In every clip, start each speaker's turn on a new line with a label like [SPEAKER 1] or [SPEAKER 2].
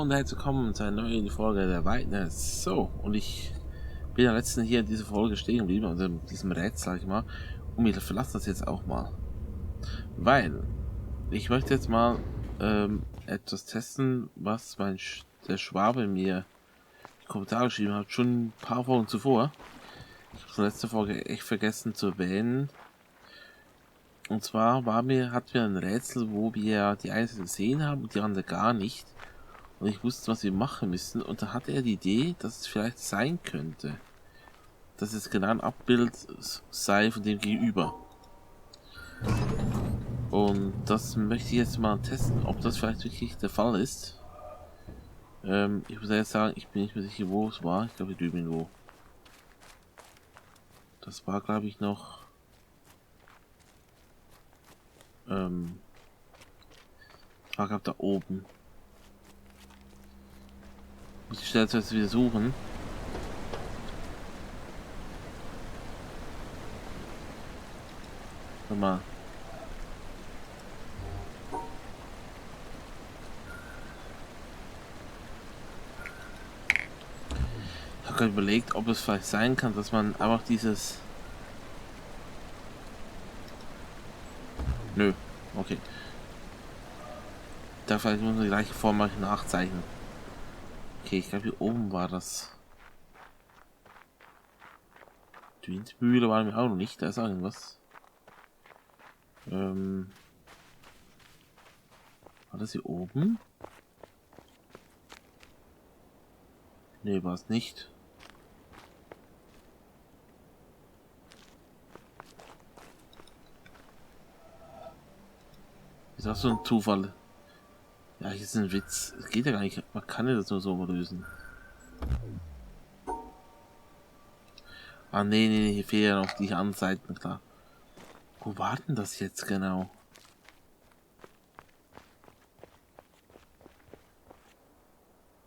[SPEAKER 1] und herzlich willkommen zu einer neuen Folge der Weiden. So, und ich bin ja letztens hier in dieser Folge stehen geblieben, also in diesem Rätsel, sag ich mal, und wir verlassen das jetzt auch mal. Weil, ich möchte jetzt mal etwas testen, was der Schwabe mir die Kommentare geschrieben hat, schon ein paar Folgen zuvor. Ich habe in letzter Folge echt vergessen zu erwähnen. Und zwar hatten wir ein Rätsel, wo wir die eine gesehen haben und die andere gar nicht. Und ich wusste, was wir machen müssen. Und da hatte er die Idee, dass es vielleicht sein könnte, dass es genau ein Abbild sei von dem Gegenüber. Und das möchte ich jetzt mal testen, ob das vielleicht wirklich der Fall ist. Ich muss jetzt sagen, ich bin nicht mehr sicher, wo es war. Ich glaube, wir drüben irgendwo. Das war, glaube ich, noch... war, glaube da oben. Muss ich schnell zuerst wieder suchen. Warte mal. Ich habe gerade überlegt, ob es vielleicht sein kann, dass man einfach dieses... Nö, okay. Da vielleicht muss man die gleiche Form mal nachzeichnen. Okay, ich glaube hier oben war das. Die Windmühle waren wir auch noch nicht, da ist irgendwas. War das hier oben? Ne, war es nicht. Ist auch so ein Zufall. Ja, hier ist ein Witz. Es geht ja gar nicht. Man kann ja das nur so lösen. Ah, nee, hier fehlen ja noch die anderen Seiten, klar. Wo war denn das jetzt genau?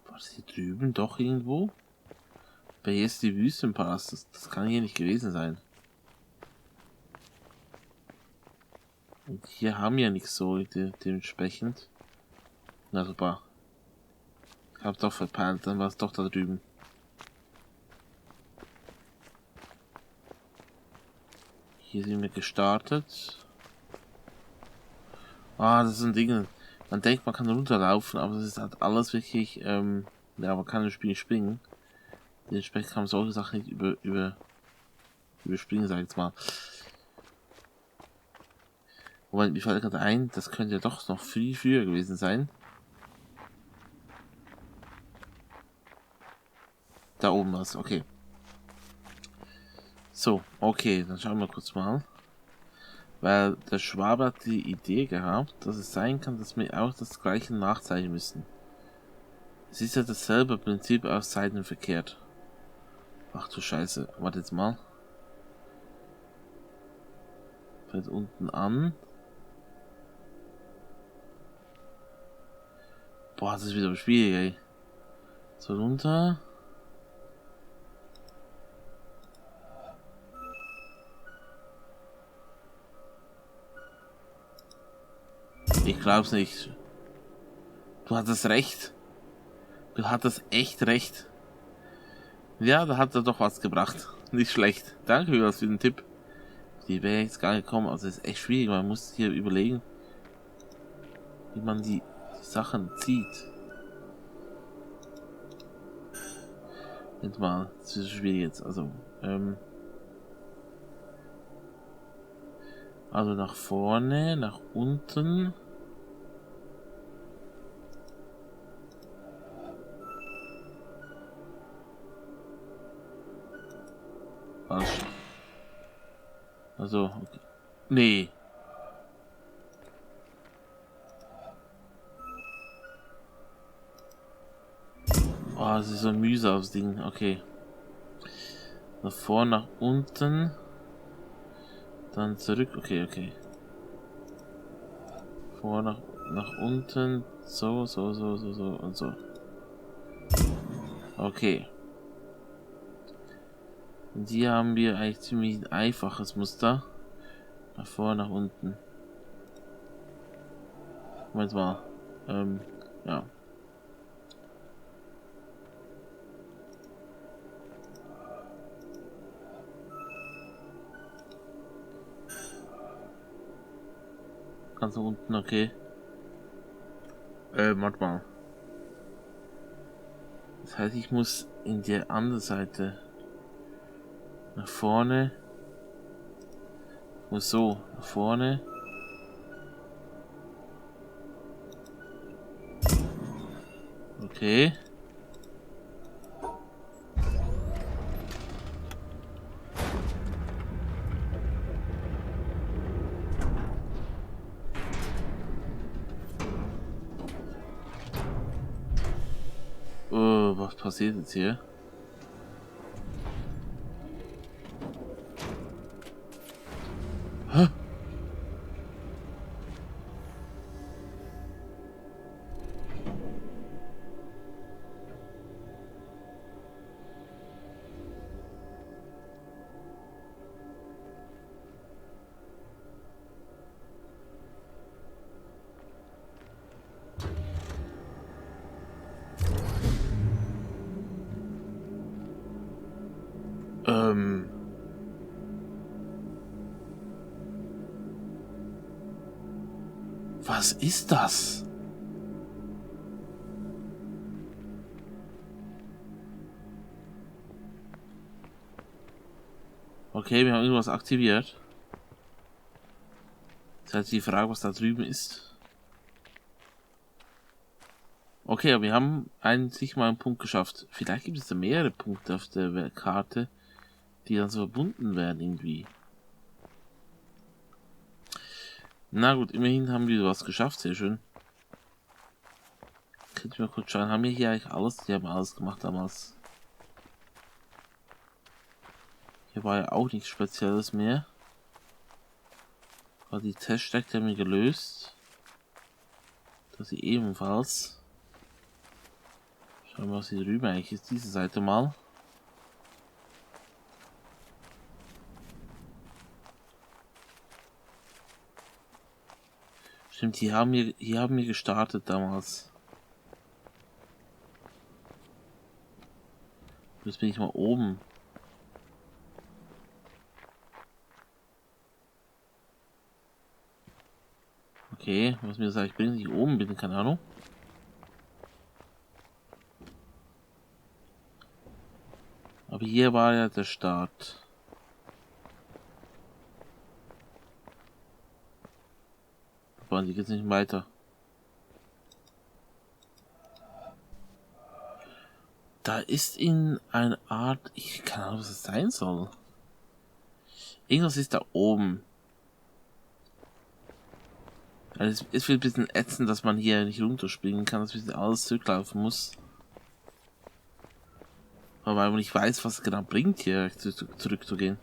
[SPEAKER 1] War das hier drüben doch irgendwo? Weil hier ist die Wüstenpalast. Das kann hier nicht gewesen sein. Und hier haben wir ja nichts so dementsprechend. Na super. Ich hab's doch verpeilt, dann war es doch da drüben. Hier sind wir gestartet. Ah, das ist ein Ding. Man denkt, man kann runterlaufen, aber das ist halt alles wirklich, ja, man kann im Spiel nicht springen. Dementsprechend kann man solche Sachen nicht überspringen, sag ich jetzt mal. Moment, mir fällt gerade ein, das könnte ja doch noch viel früher gewesen sein. Da oben was, okay. So, okay, dann schauen wir kurz mal. Weil der Schwabe hat die Idee gehabt, dass es sein kann, dass wir auch das gleiche nachzeichnen müssen. Es ist ja dasselbe Prinzip auf Seiten verkehrt. Ach du Scheiße, warte jetzt mal. Fällt unten an. Boah, das ist wieder schwierig, ey. So runter. Ich glaub's nicht. Du hattest recht. Du hattest echt recht. Ja, da hat er doch was gebracht. Nicht schlecht. Danke für den Tipp. Die wäre jetzt gar nicht gekommen. Also es ist echt schwierig. Man muss hier überlegen, wie man die Sachen zieht. Jetzt mal, das ist schwierig jetzt. Also nach vorne, nach unten. Falsch. Also, okay. Nee. Oh, das ist so ein mühsames Ding. Okay. Nach vorne, nach unten. Dann zurück. Okay. Vor, nach unten. So und so. Okay. Und hier haben wir eigentlich ziemlich ein einfaches Muster. Nach vor, nach unten. Moment mal. Ja. ganz unten, okay. Warte mal. Das heißt, ich muss in der anderen Seite nach vorne. Ich muss so nach vorne. Okay. Was passiert jetzt hier? Hä? Was ist das? Okay, wir haben irgendwas aktiviert. Das heißt die Frage, was da drüben ist. Okay, aber wir haben eigentlich mal einen Punkt geschafft. Vielleicht gibt es da mehrere Punkte auf der Karte, die dann so verbunden werden irgendwie. Na gut, immerhin haben wir was geschafft, sehr schön. Könnt ihr mal kurz schauen, haben wir hier eigentlich alles? Die haben alles gemacht damals. Hier war ja auch nichts Spezielles mehr. Aber die Teststrecke haben wir gelöst. Das hier ebenfalls. Schauen wir, was hier drüben eigentlich ist. Diese Seite mal. Stimmt, hier haben wir gestartet damals. Jetzt bin ich mal oben. Okay, was mir das eigentlich bringt, dass ich oben bin, keine Ahnung. Aber hier war ja der Start. Aber die geht nicht weiter. Da ist in eine Art, ich keine Ahnung, was es sein soll. Irgendwas ist da oben. Also es wird ein bisschen ätzend, dass man hier nicht runterspringen kann, dass man alles zurücklaufen muss. Aber weil man nicht weiß, was es genau bringt, hier zurückzugehen.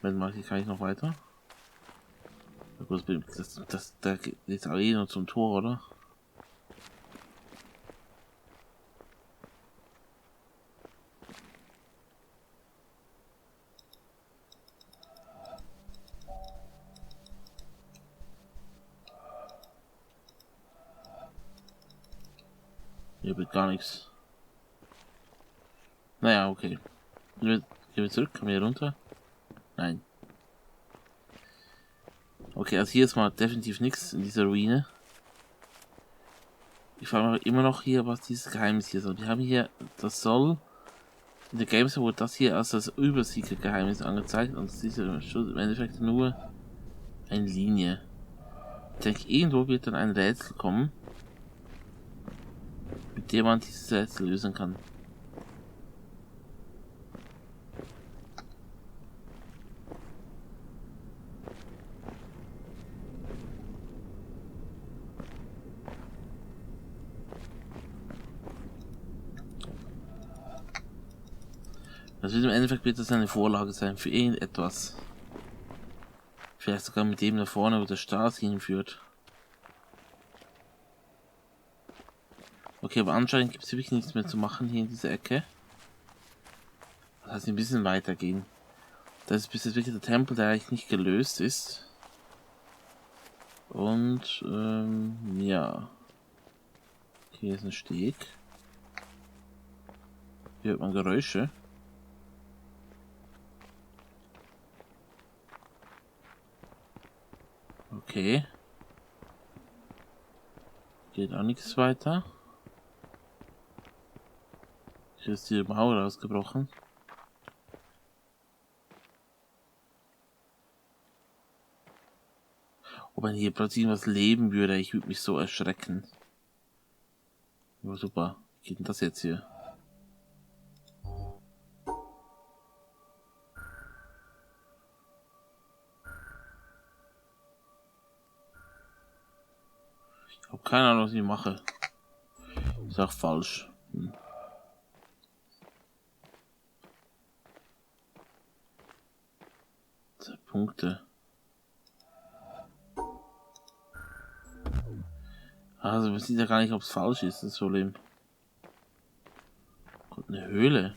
[SPEAKER 1] Wenn mal, hier kann ich noch weiter. Da geht jetzt auch eh noch zum Tor, oder? Hier wird gar nichts. Naja, okay. Gehen wir zurück, kommen wir hier runter? Nein. Okay, also hier ist mal definitiv nichts in dieser Ruine. Ich frage mich immer noch hier, was dieses Geheimnis hier soll. Wir haben hier, das soll, in der Games wurde das hier als das Übersiegergeheimnis angezeigt und es ist im Endeffekt nur eine Linie. Ich denke, irgendwo wird dann ein Rätsel kommen, mit dem man dieses Rätsel lösen kann. Also im Endeffekt wird das eine Vorlage sein für irgendetwas. Vielleicht sogar mit dem da vorne, wo der Straße hinführt. Okay, aber anscheinend gibt es wirklich nichts mehr zu machen hier in dieser Ecke. Das heißt, ein bisschen weitergehen. Das ist bis jetzt wirklich der Tempel, der eigentlich nicht gelöst ist. Und, ja. Okay, hier ist ein Steg. Hier hört man Geräusche. Okay. Geht auch nichts weiter. Hier ist die Mauer ausgebrochen. Ob man hier plötzlich was leben würde, ich würde mich so erschrecken. Ja, super. Wie geht denn das jetzt hier? Ich habe keine Ahnung, was ich mache. Ist auch falsch. Zwei Punkte. Also man sieht ja gar nicht, ob es falsch ist, das Problem. Gott, eine Höhle.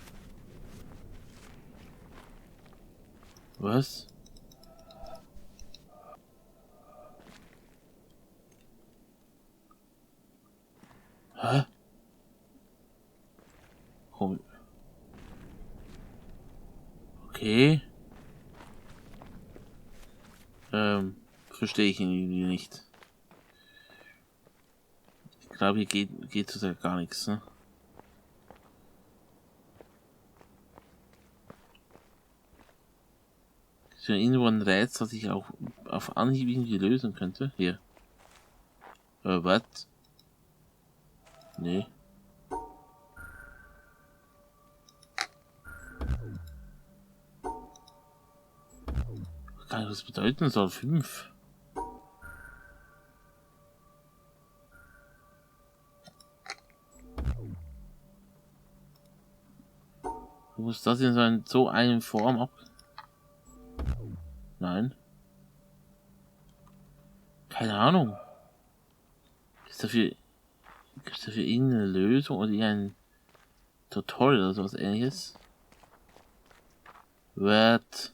[SPEAKER 1] Was? Hä? Komm. Okay. Verstehe ich irgendwie nicht. Ich glaube, hier geht es ja gar nichts, ne? Ist ja irgendwo ein Rätsel, das ich auch auf Anhieb irgendwie lösen könnte. Hier. Was? Nee. Kann ich was bedeuten soll? 5. Muss das in so einer Form ab? Nein. Keine Ahnung. Gibt es dafür irgendeine Lösung oder irgendein Tutorial oder sowas ähnliches? Wird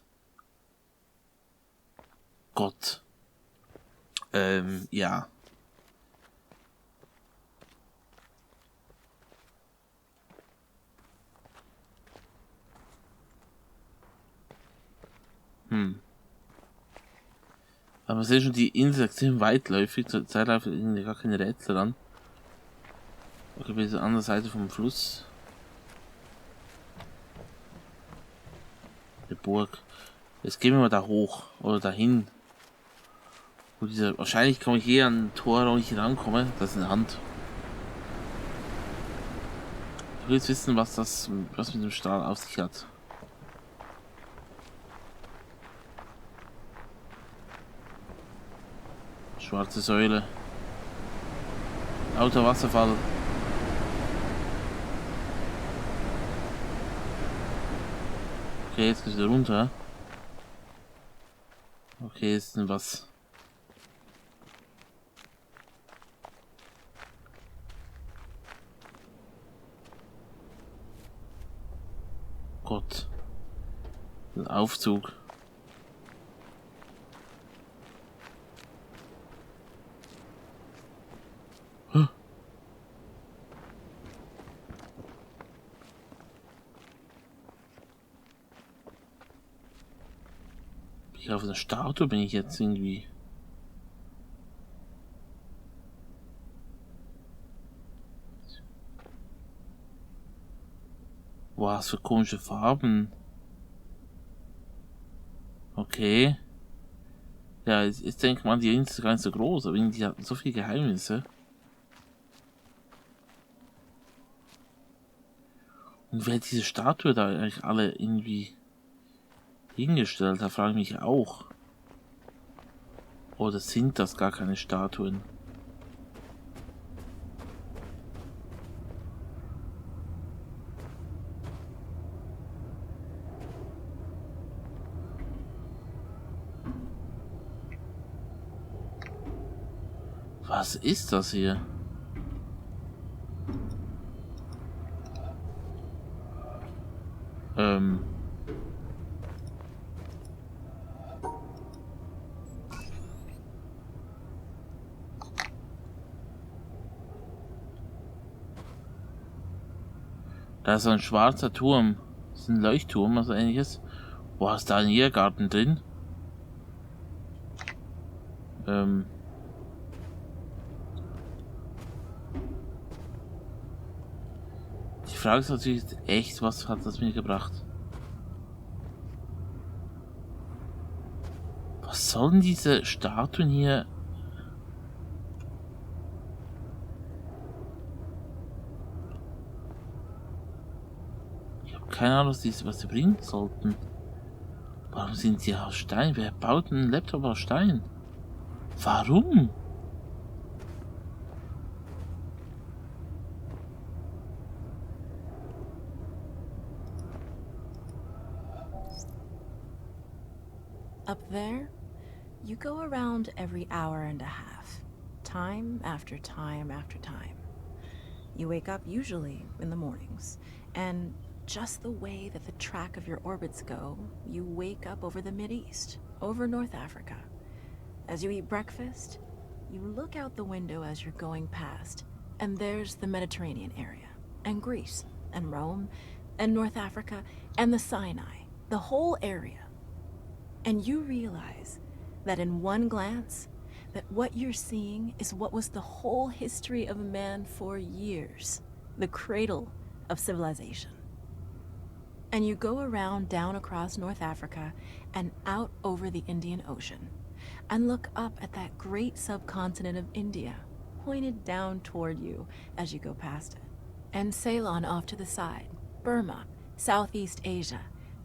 [SPEAKER 1] Gott. Ja. Aber man sieht schon, die Insel ist extrem weitläufig. Zur Zeit läuft irgendwie gar keine Rätsel an. Okay, bis zur anderen Seite vom Fluss. Die Burg. Jetzt gehen wir mal da hoch. Oder dahin. Wo wahrscheinlich komme ich hier an ein Tor, wo ich rankomme. Das ist eine Hand. Ich will jetzt wissen, was mit dem Strahl auf sich hat. Schwarze Säule. Lauter Wasserfall. Okay, jetzt geht's wieder runter. Okay, jetzt ist denn was. Gott. Ein Aufzug. Auf einer Statue bin ich jetzt irgendwie. Boah, was für komische Farben. Okay. Ja, ich denke mal, die Insel ist gar nicht so groß, aber irgendwie hat so viele Geheimnisse. Und wer diese Statue da eigentlich alle irgendwie hingestellt hat, frage ich mich auch. Oder sind das gar keine Statuen? Was ist das hier? Da ist so ein schwarzer Turm. Das ist ein Leuchtturm, also ähnliches. Boah, ist da ein Irrgarten drin? Die Frage ist natürlich echt, was hat das mir gebracht? Was sollen diese Statuen hier? Ich habe keine Ahnung, was sie bringen sollten. Warum sind sie aus Stein? Wer baut einen Laptop aus Stein? Warum?
[SPEAKER 2] Up there, you go around every hour and a half, time after time after time. You wake up usually in the mornings, and just the way that the track of your orbits go, you wake up over the Mideast, over North Africa. As you eat breakfast, you look out the window as you're going past, and there's the Mediterranean area, and Greece, and Rome, and North Africa, and the Sinai, the whole area. And you realize that in one glance, that what you're seeing is what was the whole history of man for years, the cradle of civilization. And you go around down across North Africa and out over the Indian Ocean and look up at that great subcontinent of India, pointed down toward you as you go past it. And sail on off to the side, Burma, Southeast Asia,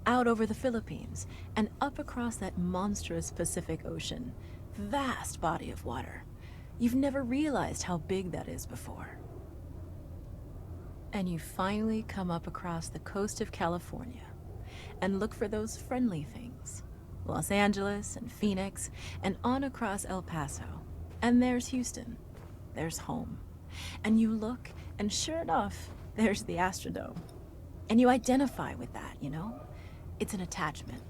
[SPEAKER 2] out over the Philippines, and up across that monstrous Pacific Ocean. Vast body of water. You've never realized how big that is before. And you finally come up across the coast of California and look for those friendly things. Los Angeles and Phoenix, and on across El Paso. And there's Houston. There's home. And you look, and sure enough, there's the Astrodome. And you identify with that, you know? It's an attachment.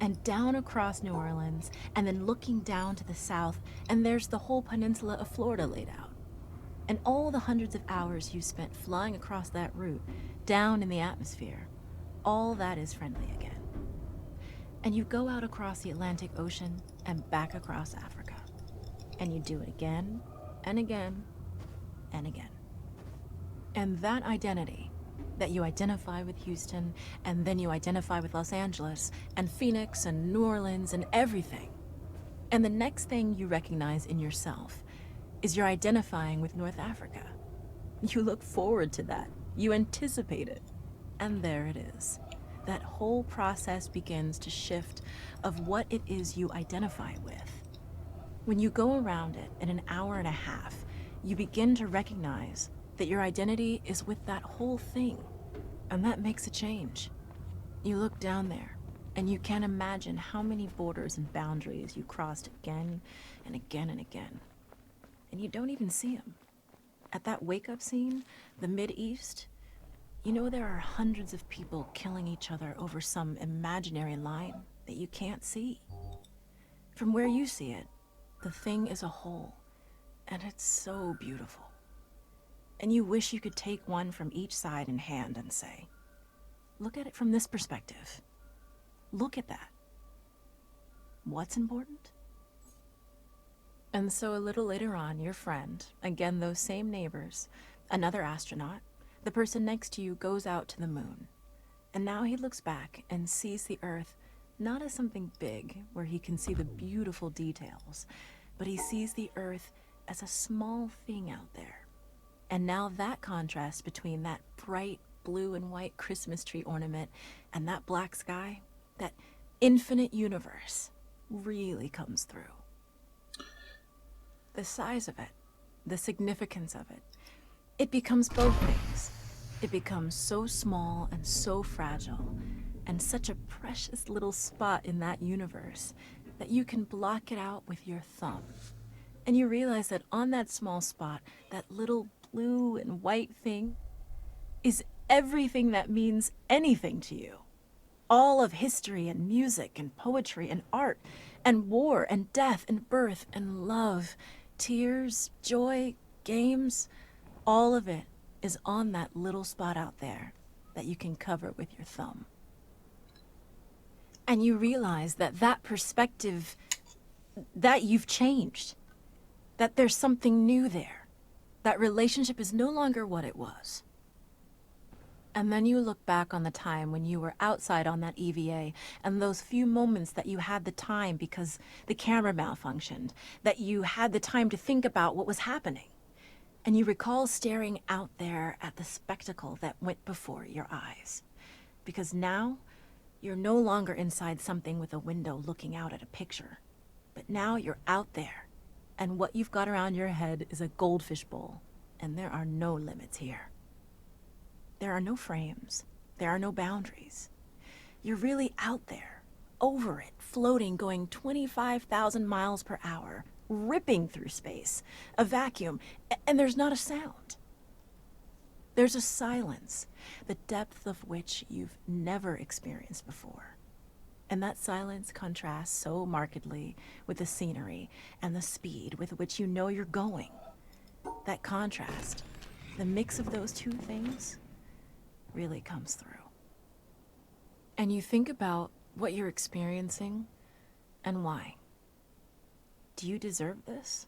[SPEAKER 2] And down across New Orleans, and then looking down to the south, and there's the whole peninsula of Florida laid out. And all the hundreds of hours you spent flying across that route, down in the atmosphere, all that is friendly again. And you go out across the Atlantic Ocean and back across Africa. And you do it again, and again, and again. And that identity, that you identify with Houston, and then you identify with Los Angeles, and Phoenix, and New Orleans, and everything. And the next thing you recognize in yourself is you're identifying with North Africa. You look forward to that. You anticipate it. And there it is. That whole process begins to shift of what it is you identify with. When you go around it in an hour and a half, you begin to recognize that your identity is with that whole thing, and that makes a change. You look down there, and you can't imagine how many borders and boundaries you crossed again and again and again. And you don't even see them. At that wake-up scene, the Mideast, you know there are hundreds of people killing each other over some imaginary line that you can't see. From where you see it, the thing is a whole, and it's so beautiful. And you wish you could take one from each side in hand and say, look at it from this perspective. Look at that. What's important? And so a little later on, your friend, again those same neighbors, another astronaut, the person next to you goes out to the moon. And now he looks back and sees the Earth not as something big where he can see the beautiful details, but he sees the Earth as a small thing out there. And now that contrast between that bright blue and white Christmas tree ornament and that black sky, that infinite universe, really comes through. The size of it, the significance of it, it becomes both things. It becomes so small and so fragile, and such a precious little spot in that universe that you can block it out with your thumb. And you realize that on that small spot, that little blue and white thing is everything that means anything to you. All of history and music and poetry and art and war and death and birth and love, tears, joy, games, all of it is on that little spot out there that you can cover with your thumb. And you realize that that perspective, that you've changed. That there's something new there. That relationship is no longer what it was. And then you look back on the time when you were outside on that EVA and those few moments that you had the time because the camera malfunctioned, that you had the time to think about what was happening. And you recall staring out there at the spectacle that went before your eyes. Because now, you're no longer inside something with a window looking out at a picture. But now you're out there, and what you've got around your head is a goldfish bowl, and there are no limits here. There are no frames. There are no boundaries. You're really out there, over it, floating, going 25,000 miles per hour, ripping through space, a vacuum, and there's not a sound. There's a silence, the depth of which you've never experienced before. And that silence contrasts so markedly with the scenery and the speed with which you know you're going. That contrast, the mix of those two things, really comes through. And you think about what you're experiencing and why. Do you deserve this?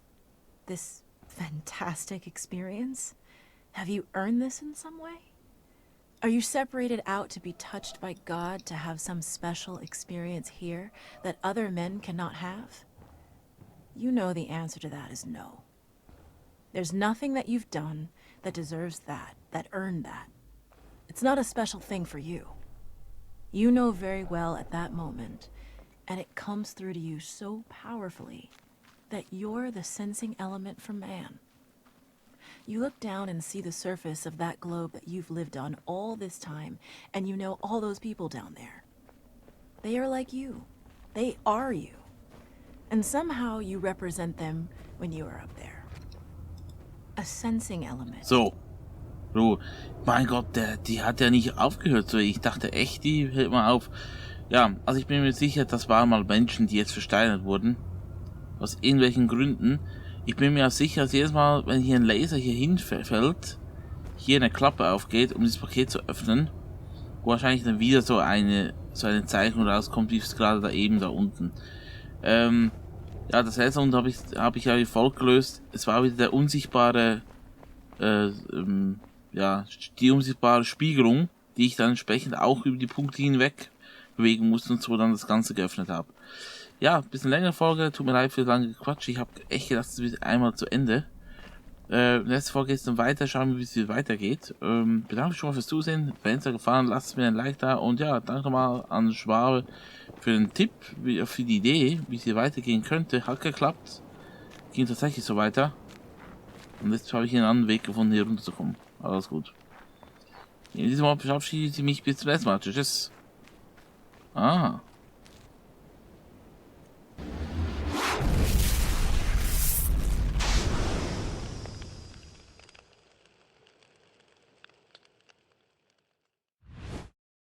[SPEAKER 2] This fantastic experience? Have you earned this in some way? Are you separated out to be touched by God to have some special experience here that other men cannot have? You know the answer to that is no. There's nothing that you've done that deserves that earned that. It's not a special thing for you. You know very well at that moment, and it comes through to you so powerfully, that you're the sensing element for man. You look down and see the surface of that globe that you've lived on all this time, and you know all those people down there. They are like you. They are you. And somehow you represent them when you are up there. A sensing element.
[SPEAKER 1] So, mein Gott, die hat ja nicht aufgehört. So, ich dachte echt, die hört mal auf. Ja, also ich bin mir sicher, das waren mal Menschen, die jetzt versteinert wurden. Aus irgendwelchen Gründen. Ich bin mir auch sicher, dass jedes Mal, wenn hier ein Laser hier hinfällt, hier eine Klappe aufgeht, um dieses Paket zu öffnen, wo wahrscheinlich dann wieder so eine Zeichnung rauskommt, wie es gerade da eben da unten. Ja, das Rätsel habe ich ja wie folgt gelöst. Es war wieder der unsichtbare, die unsichtbare Spiegelung, die ich dann entsprechend auch über die Punkte hinweg bewegen musste und so dann das Ganze geöffnet habe. Ja, ein bisschen längere Folge, tut mir leid für lange Quatsch. Ich habe echt gedacht, es wird einmal zu Ende. Nächste Folge geht es dann weiter, schauen wir, wie es weitergeht. Bedanke mich schon mal fürs Zusehen. Wenn es euch gefallen, lasst mir ein Like da. Und ja, danke mal an Schwabe für den Tipp, für die Idee, wie es hier weitergehen könnte. Hat geklappt. Ging tatsächlich so weiter. Und jetzt habe ich einen anderen Weg gefunden, hier runterzukommen. Alles gut. In diesem Mal verabschiede ich mich bis zum nächsten Mal. Tschüss. Ah.